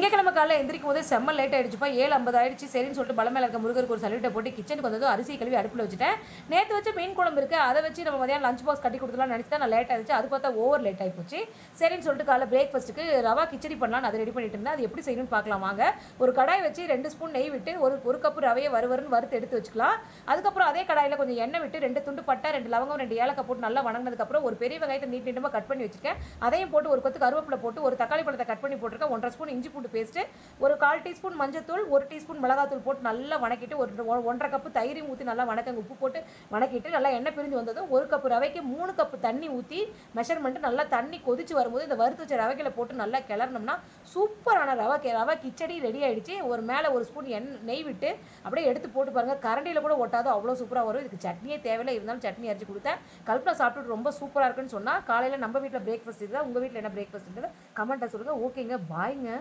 திங்கக்கிழமை காலைல எந்திரிக்கும் போதே செம்ம லேட் ஆயிடுச்சுப்பா. 7:50 ஆயிடுச்சு. சரின்னு சொல்லிட்டு பல மேல இருக்க முருகருக்கு ஒரு சல்யூட்டை போட்டு கிச்சனுக்கு வந்ததும் அரிசி கழுவி அடுப்புல வச்சுட்டேன். நேத்து வச்ச மீன் குழம்பு இருக்கு. அத வச்சு நம்ம மதியானம் லஞ்ச் பாக்ஸ் கட்டி குடுத்துடலாம்னு நெனச்சுட்டேன். நான் லேட் ஆயிடுச்சு. அது பார்த்தா ஓவர் லேட் ஆயி போச்சு. சரின்னு சொல்லிட்டு காலைல பிரேக்ஃபாஸ்ட்டுக்கு ரவா கிச்சடி பண்ணலாம்னு அத ரெடி பண்ணிட்டு இருந்தேன். அது எப்படி செய்யணும்னு பார்க்கலாம் வாங்க. ஒரு கடாய் வச்சு 2 ஸ்பூன் நெய் விட்டு ஒரு கப் ரவைய வறுவறுன்னு வறுத்து எடுத்து வச்சுக்கலாம். அதுக்கப்புறம் அதே கடாயில கொஞ்சம் எண்ணெய் விட்டு 2 துண்டு பட்டை, 2 லவங்கம், 2 ஏலக்காய் போட்டு நல்லா வணங்குனதுக்கு அப்புறம் ஒரு பெரிய வெங்காயத்த நீட் நீட்டமா கட் பண்ணி வச்சிருக்கேன். அதையும் போட்டு ஒரு கொத்து கருவேப்பிலை போட்டு ஒரு தக்காளி பழத்த கட் பண்ணி போட்டுருக்கேன். 1 1/2 ஸ்பூன் இஞ்சி பூண்டு பேஸ்ட், ஒரு 1/4 டீஸ்பூன் மஞ்சத்தூள், 1 டீஸ்பூன் மிளகாத்தூள் போட்டு நல்லா வணக்கிட்டு, ஒரு 1 1/2 கப் தயிரையும் ஊத்தி நல்லா வணக்கங்க. உப்பு போட்டு வணக்கிட்டு நல்லா எண்ணெய் பிரிஞ்சு வந்ததும் 1 கப் ரவைக்கு 3 கப் தண்ணி ஊத்தி மெஷர்மெண்ட் நல்லா தண்ணி கொதிச்சு வரும்போது இந்த வறுத்து வச்ச ரவைகள போட்டு நல்லா கிளறணும்னா சூப்பரான ரவை கிச்சடி ரெடி ஆயிடுச்சு. மேல ஒரு ஸ்பூன் நெய் விட்டு அப்படியே எடுத்து போட்டு பாருங்க. கரண்டியில கூட ஒட்டாது, அவ்வளோ சூப்பரா வரும். இதுக்கு சட்னியே தேவையில்லை, இருந்தாலும் சட்னி அரைச்சு கொடுத்தேன். கல்பனா சாப்பிட்டுட்டு ரொம்ப சூப்பரா இருக்குன்னு சொன்னா. காலையில நம்ம வீட்டில் பிரேக்ஃபாஸ்ட் இதுதான். உங்க வீட்டில் என்ன பிரேக்ஃபாஸ்ட்ன்றத கமெண்ட்டை சொல்லுங்க. ஓகேங்க, பாய்ங்க.